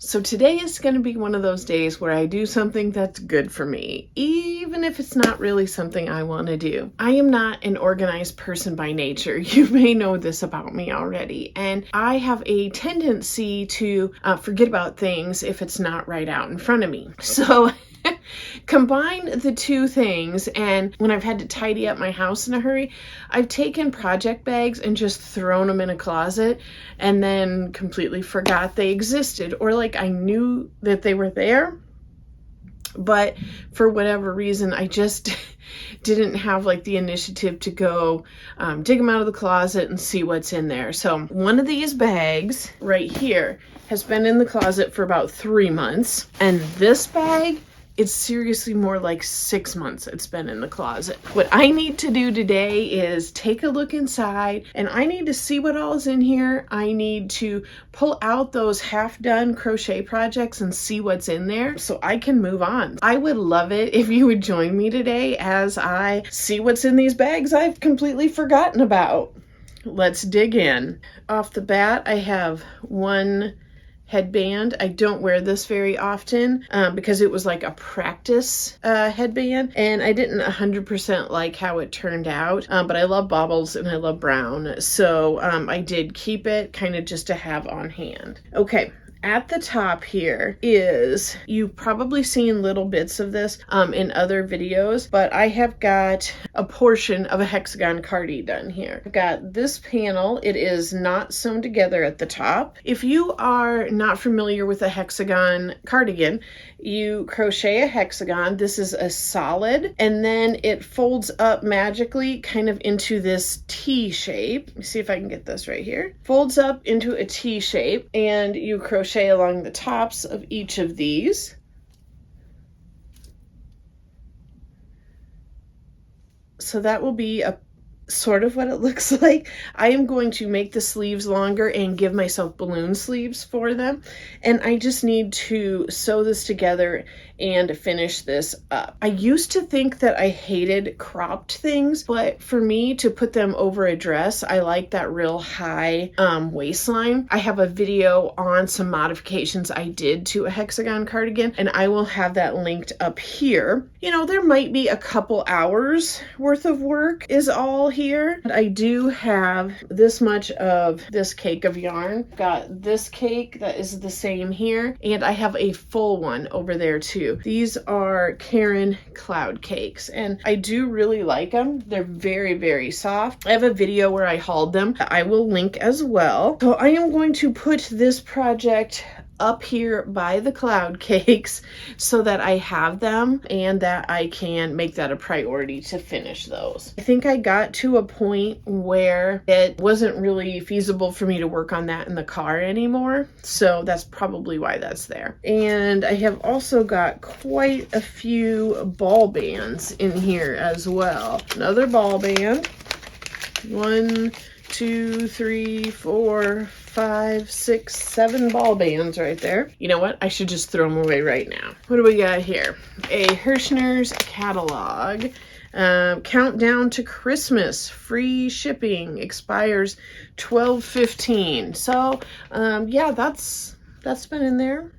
So today is going to be one of those days where I do something that's good for me, even if it's not really something I want to do. I am not an organized person by nature. You may know this about me already. And I have a tendency to forget about things if it's not right out in front of me. So combine the two things, and when I've had to tidy up my house in a hurry, I've taken project bags and just thrown them in a closet and then completely forgot they existed, or like I knew that they were there, but for whatever reason I just didn't have like the initiative to go dig them out of the closet and see what's in there. So one of these bags right here has been in the closet for about 3 months, and this bag, it's seriously more like 6 months it's been in the closet. What I need to do today is take a look inside, and I need to see what all is in here. I need to pull out those half-done crochet projects and see what's in there so I can move on. I would love it if you would join me today as I see what's in these bags I've completely forgotten about. Let's dig in. Off the bat, I have one headband. I don't wear this very often because it was like a practice headband, and I didn't 100% like how it turned out, but I love baubles and I love brown, so I did keep it kind of just to have on hand. Okay. At the top here is, you've probably seen little bits of this in other videos, but I have got a portion of a hexagon cardi done here. I've got this panel. It is not sewn together at the top. If you are not familiar with a hexagon cardigan, you crochet a hexagon. This is a solid, and then it folds up magically kind of into this T shape. Let me see if I can get this right here. Folds up into a T shape, and you crochet along the tops of each of these. So that will be a sort of what it looks like. I am going to make the sleeves longer and give myself balloon sleeves for them, and I just need to sew this together and finish this up. I used to think that I hated cropped things, but for me to put them over a dress, I like that real high waistline. I have a video on some modifications I did to a hexagon cardigan, and I will have that linked up here. You know, there might be a couple hours worth of work is all here. I do have this much of this cake of yarn. Got this cake that is the same here, and I have a full one over there too. These are Karen cloud cakes, and I do really like them. They're very, very soft. I have a video where I hauled them. I will link as well. So I am going to put this project up here by the cloud cakes so that I have them and that I can make that a priority to finish those. I think I got to a point where it wasn't really feasible for me to work on that in the car anymore, so that's probably why that's there. And I have also got quite a few ball bands in here as well. Another ball band. 1, 2, 3, 4, 5, 6, 7 ball bands right there. You know what? I should just throw them away right now. What do we got here? A Hirschner's catalog. Countdown to Christmas. Free shipping. Expires 12/15. So, yeah, that's been in there.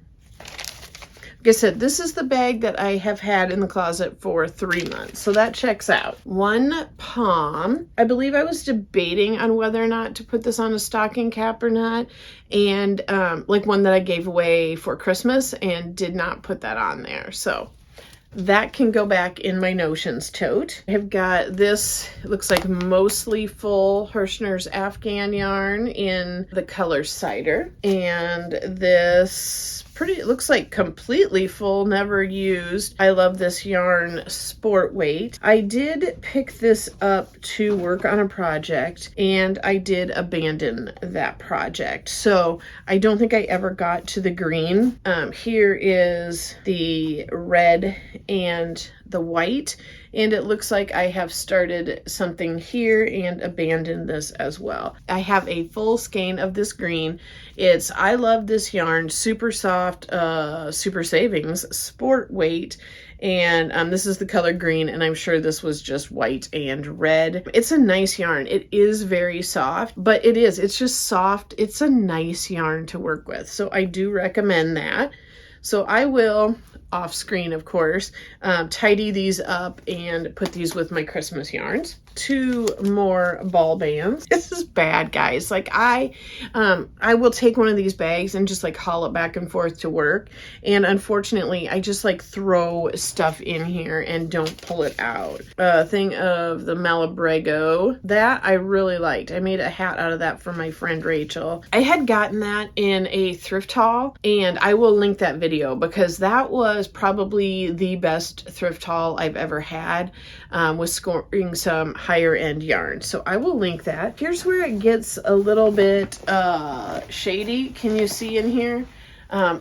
Like I said, this is the bag that I have had in the closet for 3 months, so that checks out. One pom. I believe I was debating on whether or not to put this on a stocking cap or not, and like one that I gave away for Christmas and did not put that on there, so that can go back in my notions tote. I have got this, it looks like mostly full Hirschner's Afghan yarn in the color cider, and this it looks like completely full, never used. I love this yarn, Sport Weight. I did pick this up to work on a project, and I did abandon that project, so I don't think I ever got to the green. Here is the red and the white, and it looks like I have started something here and abandoned this as well. I have a full skein of this green. I love this yarn, super soft, super savings, sport weight, and this is the color green, and I'm sure this was just white and red. It's a nice yarn. It is very soft, but it's just soft. It's a nice yarn to work with, so I do recommend that. So I will, off screen of course, tidy these up and put these with my Christmas yarns. 2 more ball bands. This is bad, guys. Like I will take one of these bags and just like haul it back and forth to work, and unfortunately I just like throw stuff in here and don't pull it out. Thing of the Malabrego that I really liked. I made a hat out of that for my friend Rachel. I had gotten that in a thrift haul, and I will link that video because that was probably the best thrift haul I've ever had, with scoring some higher end yarn. So I will link that. Here's where it gets a little bit shady. Can you see in here?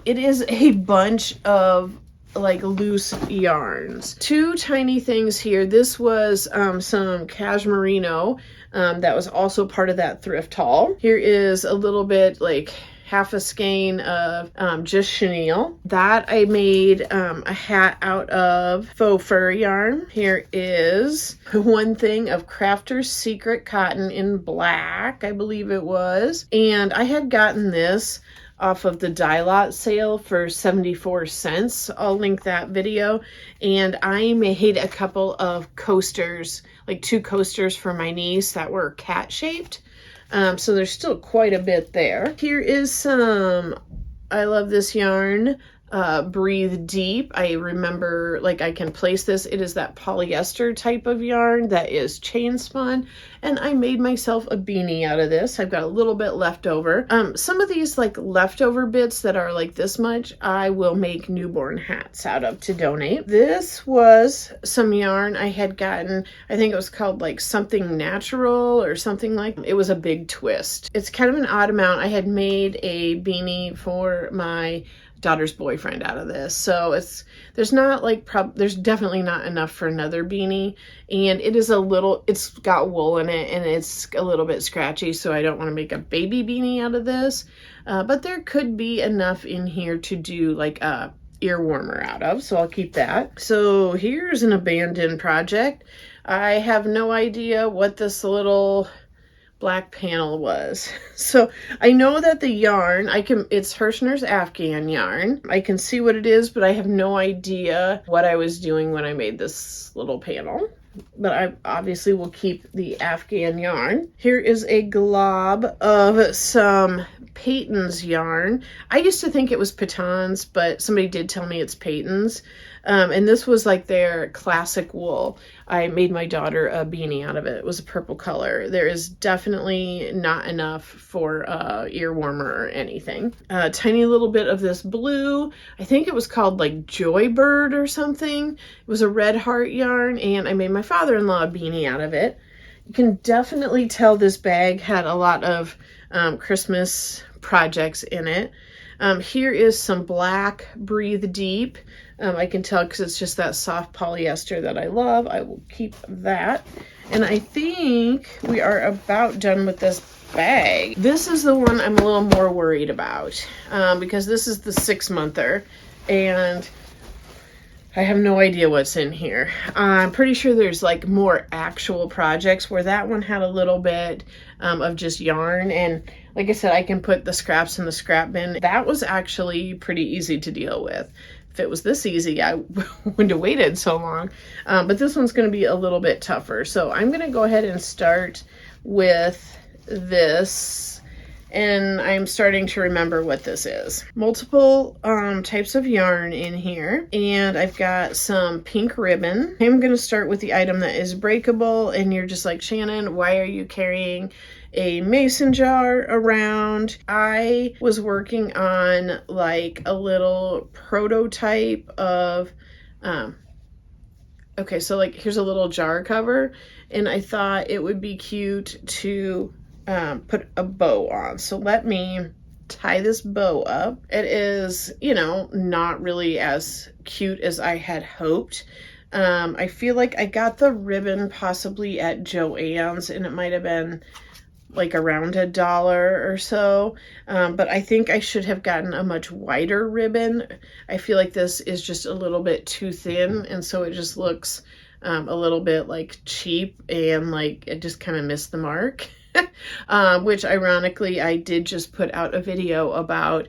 It is a bunch of like loose yarns. 2 tiny things here. This was some cashmerino that was also part of that thrift haul. Here is a little bit like half a skein of just chenille. That I made a hat out of faux fur yarn. Here is 1 thing of Crafter's Secret cotton in black, I believe it was. And I had gotten this off of the Die Lot sale for 74 cents. I'll link that video. And I made a couple of coasters, like 2 coasters for my niece that were cat shaped. So there's still quite a bit there. Here is some, I love this yarn, Breathe Deep. I remember, like, I can place this. It is that polyester type of yarn that is chain spun, and I made myself a beanie out of this. I've got a little bit left over. Some of these like leftover bits that are like this much, I will make newborn hats out of to donate. This was some yarn I had gotten. I think it was called like something natural or something like. It was a big twist. It's kind of an odd amount. I had made a beanie for my daughter's boyfriend out of this, so there's not like there's definitely not enough for another beanie, and it's got wool in it and it's a little bit scratchy, so I don't want to make a baby beanie out of this, but there could be enough in here to do like a ear warmer out of, so I'll keep that. So here's an abandoned project. I have no idea what this little black panel was. So I know that the yarn, it's Hirschner's Afghan yarn. I can see what it is, but I have no idea what I was doing when I made this little panel. But I obviously will keep the Afghan yarn. Here is a glob of some Peyton's yarn. I used to think it was Pitons, but somebody did tell me it's Peyton's. And this was like their classic wool. I made my daughter a beanie out of it. It was a purple color. There is definitely not enough for ear warmer or anything. A tiny little bit of this blue. I think it was called like Joybird or something. It was a red heart yarn, and I made my father-in-law a beanie out of it. You can definitely tell this bag had a lot of Christmas projects in it. Here is some black Breathe Deep. I can tell because it's just that soft polyester that I love. I will keep that. And I think we are about done with this bag. This is the one I'm a little more worried about because this is the 6-monther, and I have no idea what's in here. I'm pretty sure there's like more actual projects, where that one had a little bit of just yarn, and like I said, I can put the scraps in the scrap bin. That was actually pretty easy to deal with. If it was this easy, I wouldn't have waited so long. But this one's going to be a little bit tougher. So I'm going to go ahead and start with this. And I'm starting to remember what this is. Multiple types of yarn in here. And I've got some pink ribbon. I'm going to start with the item that is breakable. And you're just like, Shannon, why are you carrying a mason jar around? I was working on like a little prototype of, okay, so like here's a little jar cover, and I thought it would be cute to put a bow on. So let me tie this bow up. It is, you know, not really as cute as I had hoped. I feel like I got the ribbon possibly at Joann's, and it might have been like around $1 or so, but I think I should have gotten a much wider ribbon. I feel like this is just a little bit too thin, and so it just looks a little bit like cheap, and like it just kind of missed the mark. Which ironically, I did just put out a video about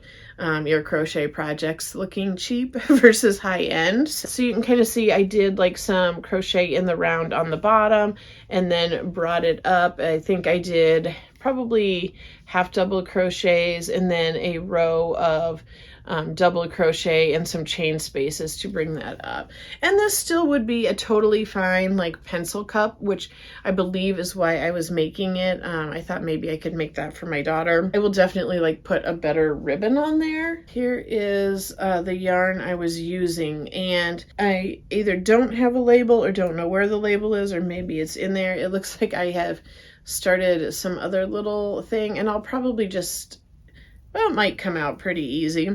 your crochet projects looking cheap versus high end. So you can kind of see I did like some crochet in the round on the bottom and then brought it up. I think I did probably half double crochets and then a row of double crochet and some chain spaces to bring that up. And this still would be a totally fine like pencil cup, which I believe is why I was making it. I thought maybe I could make that for my daughter. I will definitely like put a better ribbon on there. Here is the yarn I was using, and I either don't have a label or don't know where the label is, or maybe it's in there. It looks like I have started some other little thing, and I'll probably just, well, it might come out pretty easy.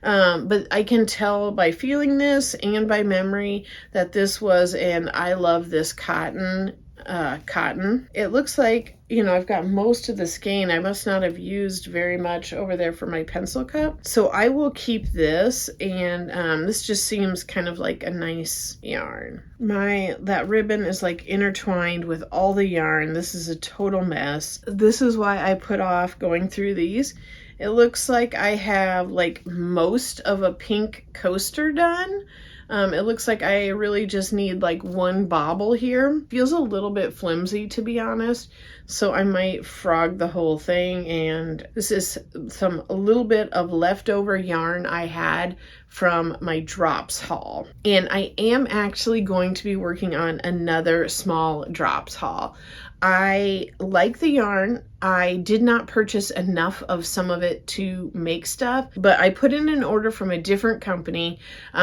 But I can tell by feeling this and by memory that this was an I love this cotton. It looks like, you know, I've got most of the skein. I must not have used very much over there for my pencil cup. So I will keep this, and this just seems kind of like a nice yarn. That ribbon is like intertwined with all the yarn. This is a total mess. This is why I put off going through these. It looks like I have like most of a pink coaster done. It looks like I really just need like one bobble here. Feels a little bit flimsy, to be honest, so I might frog the whole thing. And this is a little bit of leftover yarn I had from my drops haul, and I am actually going to be working on another small drops haul. I like the yarn. I did not purchase enough of some of it to make stuff, but I put in an order from a different company.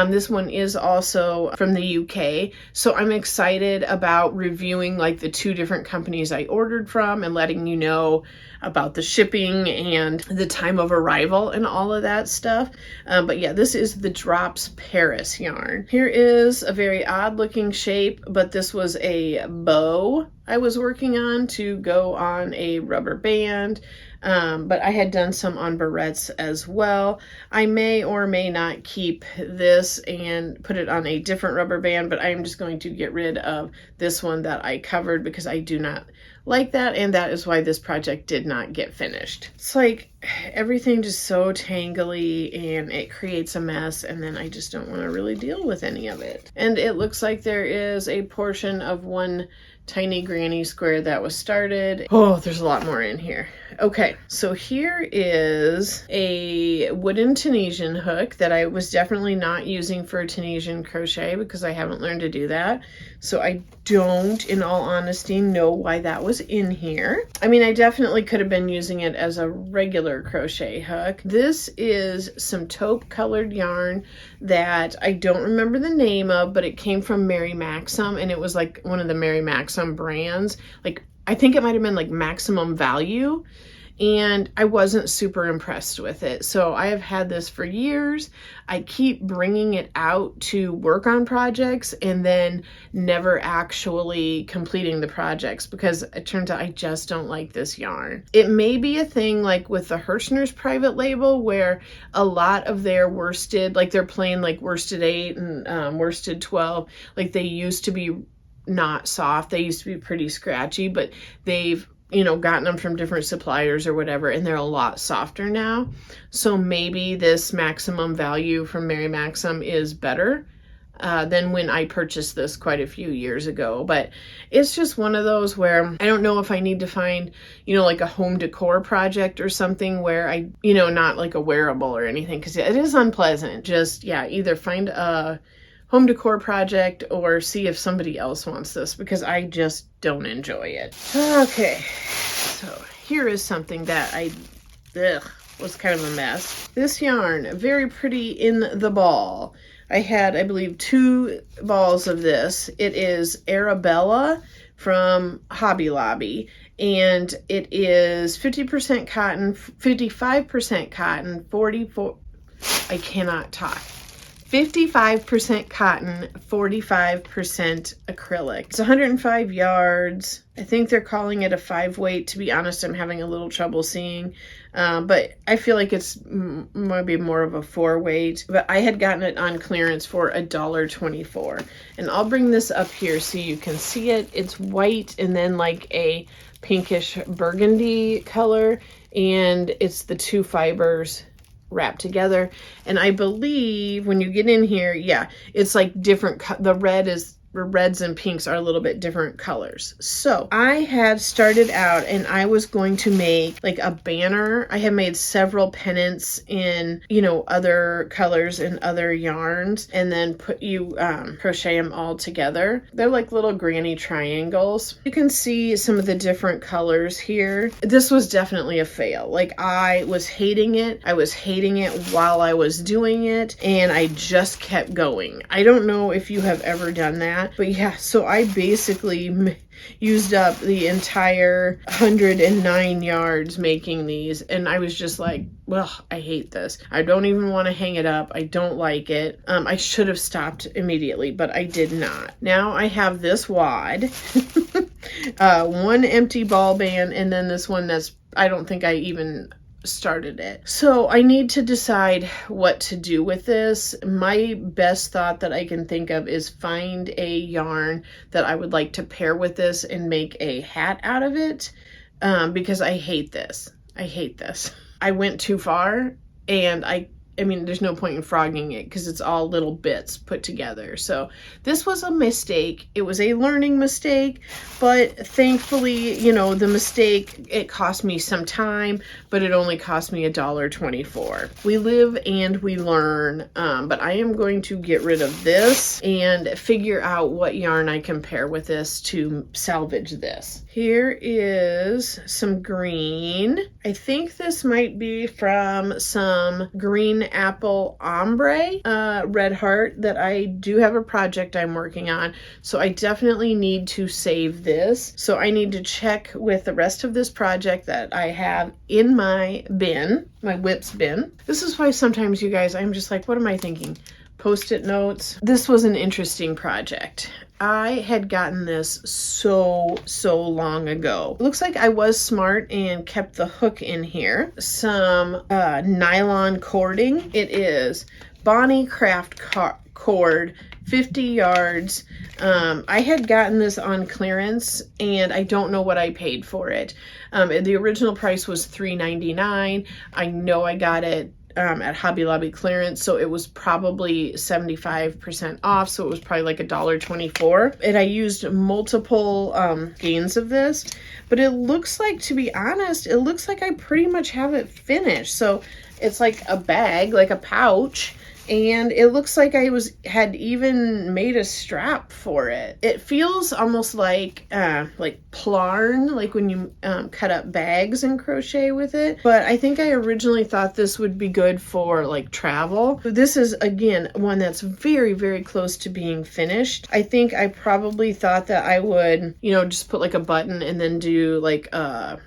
This one is also from the UK, so I'm excited about reviewing like the two different companies I ordered from and letting you know about the shipping and the time of arrival and all of that stuff. But yeah, this is the Drops Paris yarn. Here is a very odd looking shape, but this was a bow I was working on to go on a rubber band. But I had done some on barrettes as well. I may or may not keep this and put it on a different rubber band, but I'm just going to get rid of this one that I covered because I do not like that, and that is why this project did not get finished. It's like everything just so tangly and it creates a mess, and then I just don't want to really deal with any of it. And it looks like there is a portion of one tiny granny square that was started. Oh, there's a lot more in here. Okay, so here is a wooden Tunisian hook that I was definitely not using for Tunisian crochet because I haven't learned to do that. So I don't, in all honesty, know why that was in here. I mean, I definitely could have been using it as a regular crochet hook. This is some taupe colored yarn that I don't remember the name of, but it came from Mary Maxim, and it was like one of the Mary Maxim brands. Like, I think it might have been like Maximum Value, and I wasn't super impressed with it. So I have had this for years. I keep bringing it out to work on projects and then never actually completing the projects because it turns out I just don't like this yarn. It may be a thing like with the Hirschner's private label where a lot of their worsted, like they're plain like worsted 8 and worsted 12, like they used to be not soft. They used to be pretty scratchy, but they've, you know, gotten them from different suppliers or whatever, and they're a lot softer now. So maybe this Maximum Value from Mary Maxim is better than when I purchased this quite a few years ago. But it's just one of those where I don't know if I need to find, you know, like a home decor project or something where I, you know, not like a wearable or anything, because it is unpleasant. Just, yeah, either find a home decor project or see if somebody else wants this because I just don't enjoy it. Okay, so here is something that was kind of a mess. This yarn, very pretty in the ball. I had, I believe, 2 balls of this. It is Arabella from Hobby Lobby, and it is 50% cotton, 55% cotton, 44, I cannot talk. 55% cotton, 45% acrylic. It's 105 yards. I think they're calling it a 5-weight. To be honest, I'm having a little trouble seeing, but I feel like it's maybe more of a 4-weight. But I had gotten it on clearance for $1.24. And I'll bring this up here so you can see it. It's white and then like a pinkish burgundy color, and it's the 2 fibers wrapped together. And I believe when you get in here, yeah, it's like different. The reds and pinks are a little bit different colors. So I had started out and I was going to make like a banner. I have made several pennants in, you know, other colors and other yarns, and then crochet them all together. They're like little granny triangles. You can see some of the different colors here. This was definitely a fail. Like, I was hating it. I was hating it while I was doing it, and I just kept going. I don't know if you have ever done that. But yeah, so I basically used up the entire 109 yards making these, and I was just like, well, I hate this. I don't even want to hang it up. I don't like it. I should have stopped immediately, but I did not. Now I have this wad, one empty ball band, and then this one that's, I don't think I even started it. So I need to decide what to do with this. My best thought that I can think of is find a yarn that I would like to pair with this and make a hat out of it, because I hate this. I hate this. I went too far, and I mean, there's no point in frogging it because it's all little bits put together. So this was a mistake. It was a learning mistake, but thankfully, you know, the mistake, it cost me some time, but it only cost me $1.24. We live and we learn, but I am going to get rid of this and figure out what yarn I can pair with this to salvage this. Here is some green. I think this might be from some green apple ombre red heart that I do have a project I'm working on, so I definitely need to save this. So I need to check with the rest of this project that I have in my bin, my WIPs bin. This is why sometimes, you guys, I'm just like, what am I thinking? Post-it notes. This was an interesting project. I had gotten this so long ago. It looks like I was smart and kept the hook in here. Some nylon cording. It is Bonnie Craft cord, 50 yards. I had gotten this on clearance, and I don't know what I paid for it. The original price was $3.99. I know I got it at Hobby Lobby clearance, so it was probably 75% off, so it was probably like $1.24. And I used multiple gains of this, but it looks like, to be honest, it looks like I pretty much have it finished. So it's like a bag, like a pouch, and it looks like I had even made a strap for it. It feels almost like plarn, like when you cut up bags and crochet with it. But I think I originally thought this would be good for like travel. This is, again, one that's very close to being finished. I think I probably thought that I would, you know, just put like a button and then do like a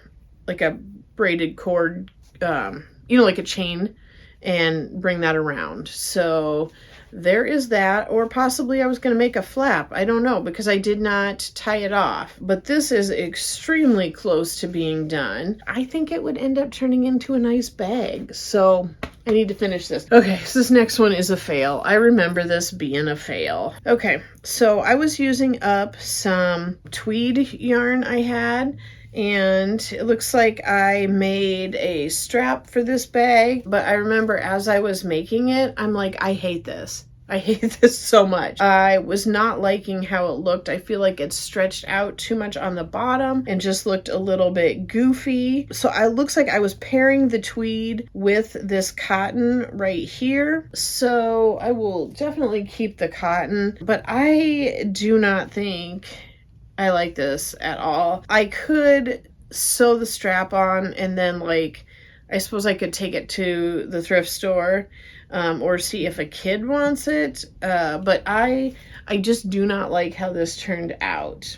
braided cord, you know, like a chain, and bring that around. So there is that. Or possibly I was going to make a flap. I don't know, because I did not tie it off. But this is extremely close to being done. I think it would end up turning into a nice bag. So I need to finish this. Okay, so this next one is a fail. I remember this being a fail. Okay, so I was using up some tweed yarn I had, and it looks like I made a strap for this bag, but I remember as I was making it, I'm like, I hate this. I hate this so much. I was not liking how it looked. I feel like it stretched out too much on the bottom and just looked a little bit goofy. So it looks like I was pairing the tweed with this cotton right here. So I will definitely keep the cotton, but I do not think I like this at all. I could sew the strap on and then, like, I suppose I could take it to the thrift store or see if a kid wants it. But I just do not like how this turned out.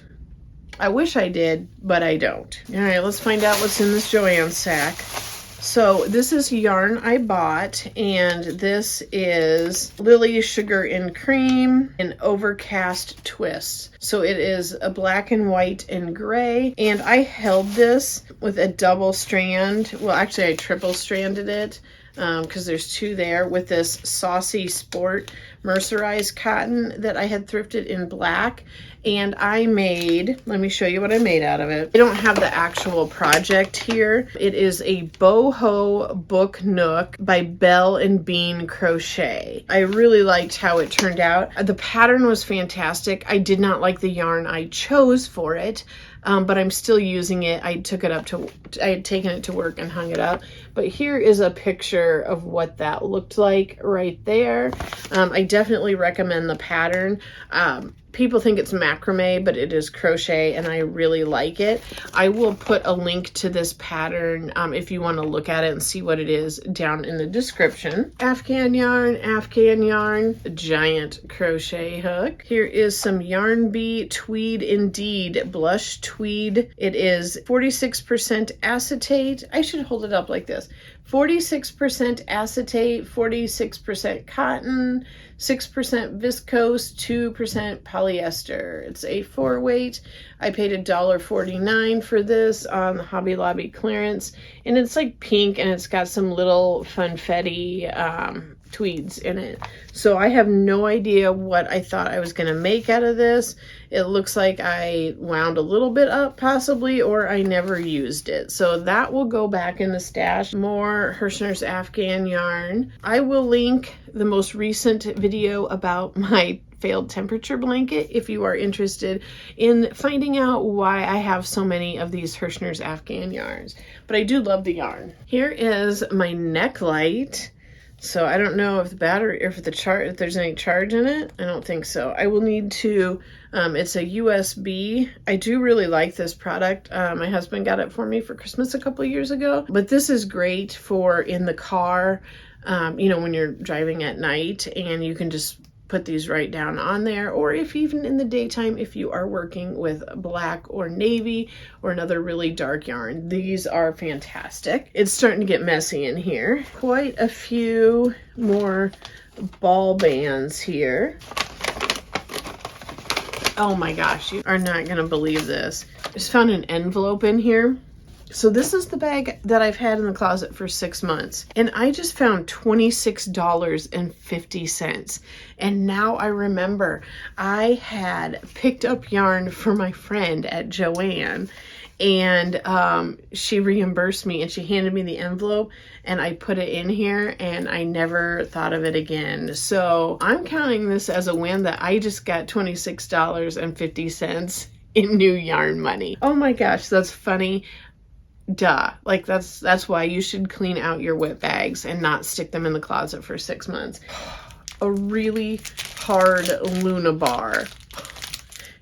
I wish I did, but I don't. All right, let's find out what's in this Joann sack. So this is yarn I bought, and this is Lily Sugar and Cream and Overcast Twist. So it is a black and white and gray, and I held this with a double strand. Well, actually I triple stranded it because there's two there, with this Saucy Sport mercerized cotton that I had thrifted in black. And I made, let me show you what I made out of it. I don't have the actual project here. It is a boho book nook by Bell and Bean Crochet. I really liked how it turned out. The pattern was fantastic. I did not like the yarn I chose for it, but I'm still using it. I had taken it to work and hung it up. But here is a picture of what that looked like right there. I definitely recommend the pattern. People think it's macrame, but it is crochet, and I really like it. I will put a link to this pattern if you want to look at it and see what it is down in the description. Afghan yarn, a giant crochet hook. Here is some Yarn Bee Tweed Indeed Blush Tweed. It is 46% acetate. I should hold it up like this. 46% acetate, 46% cotton, 6% viscose, 2% polyester. It's a 4-weight. I paid $1.49 for this on the Hobby Lobby clearance, and it's like pink, and it's got some little funfetti tweeds in it. So I have no idea what I thought I was going to make out of this. It looks like I wound a little bit up possibly, or I never used it. So that will go back in the stash. More Hirschner's Afghan yarn. I will link the most recent video about my failed temperature blanket if you are interested in finding out why I have so many of these Hirschner's Afghan yarns. But I do love the yarn. Here is my neck light. So I don't know if the battery, if there's any charge in it. I don't think so. I will need to, it's a USB. I do really like this product. My husband got it for me for Christmas a couple years ago, but this is great for in the car, you know, when you're driving at night, and you can just put these right down on there, or if even in the daytime, if you are working with black or navy or another really dark yarn. These are fantastic. It's starting to get messy in here. Quite a few more ball bands here. Oh my gosh, you are not gonna believe this. I just found an envelope in here. So this is the bag that I've had in the closet for 6 months, and I just found $26.50. And now I remember I had picked up yarn for my friend at Joann, and she reimbursed me, and she handed me the envelope, and I put it in here, and I never thought of it again. So I'm counting this as a win that I just got $26.50 in new yarn money. Oh my gosh, that's funny. Duh. Like that's why you should clean out your WIP bags and not stick them in the closet for 6 months. A really hard Luna bar.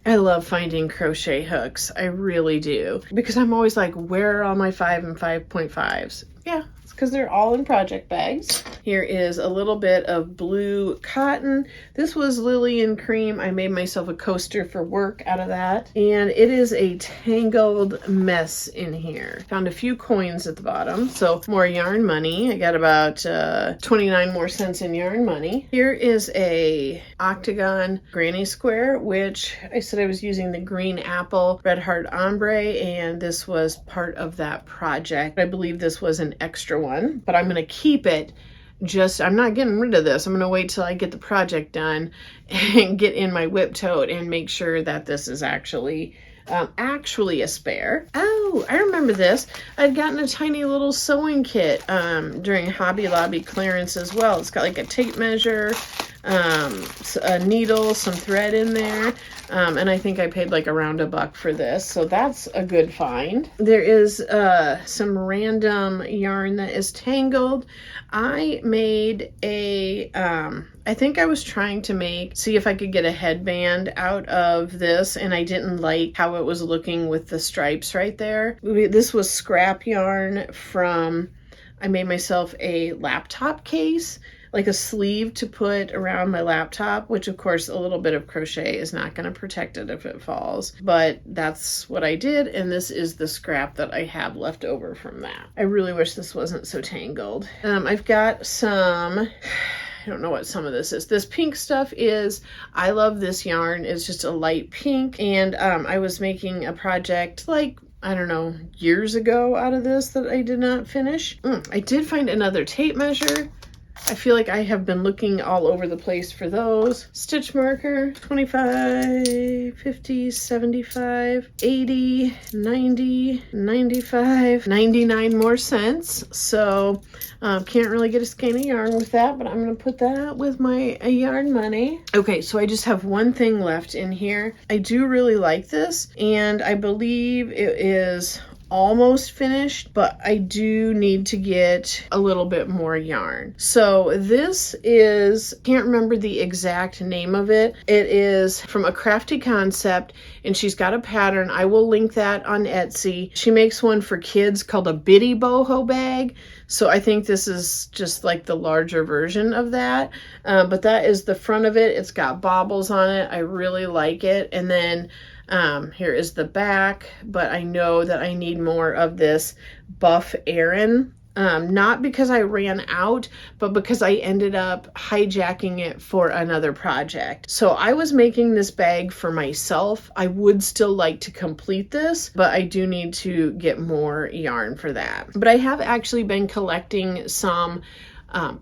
I love finding crochet hooks. I really do. Because I'm always like, where are all my 5 and 5.5s? Yeah, it's because they're all in project bags. Here is a little bit of blue cotton. This was Lily and Cream. I made myself a coaster for work out of that. And it is a tangled mess in here. Found a few coins at the bottom. So more yarn money. I got about 29 more cents in yarn money. Here is a octagon granny square, which I said I was using the green apple red heart ombre, and this was part of that project. I believe this was an extra one, but I'm going to keep it. I'm not getting rid of this. I'm going to wait till I get the project done and get in my WIP tote and make sure that this is actually a spare. Oh, I remember this. I'd gotten a tiny little sewing kit during Hobby Lobby clearance as well. It's got like a tape measure, a needle, some thread in there, and I think I paid like around $1 for this, so that's a good find. There is some random yarn that is tangled. I made a I think I was trying to see if I could get a headband out of this, and I didn't like how it was looking with the stripes right there. This was scrap yarn from, I made myself a laptop case, like a sleeve to put around my laptop, which of course a little bit of crochet is not going to protect it if it falls, but that's what I did, and this is the scrap that I have left over from that. I really wish this wasn't so tangled. I've got some, I don't know what some of this is. This pink stuff is, I love this yarn. It's just a light pink, and I was making a project like, I don't know, years ago out of this that I did not finish. I did find another tape measure. I feel like I have been looking all over the place for those. Stitch marker, 25, 50, 75, 80, 90, 95, 99 more cents. So can't really get a skein of yarn with that, but I'm going to put that with my yarn money. Okay, so I just have one thing left in here. I do really like this, and I believe it is almost finished, but I do need to get a little bit more yarn. So this is, can't remember the exact name of it. It is from a Crafty Concept, and she's got a pattern. I will link that on Etsy. She makes one for kids called a Bitty Boho bag. So I think this is just like the larger version of that. But that is the front of it. It's got baubles on it. I really like it. And then here is the back, but I know that I need more of this Buff Aran. Not because I ran out, but because I ended up hijacking it for another project. So I was making this bag for myself. I would still like to complete this, but I do need to get more yarn for that. But I have actually been collecting some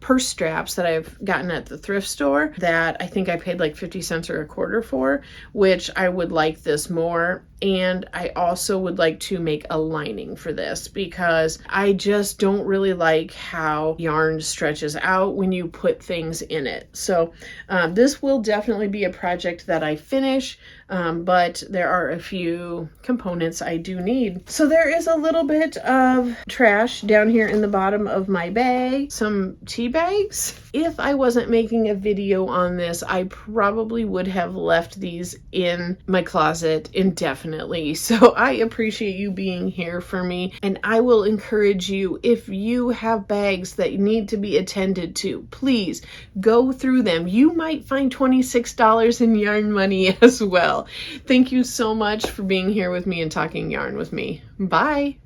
purse straps that I've gotten at the thrift store that I think I paid like 50 cents or a quarter for, which I would like this more. And I also would like to make a lining for this because I just don't really like how yarn stretches out when you put things in it. So this will definitely be a project that I finish, but there are a few components I do need. So there is a little bit of trash down here in the bottom of my bag, some tea bags. If I wasn't making a video on this, I probably would have left these in my closet indefinitely. So I appreciate you being here for me, and I will encourage you, if you have bags that need to be attended to, please go through them. You might find $26 in yarn money as well. Thank you so much for being here with me and talking yarn with me. Bye.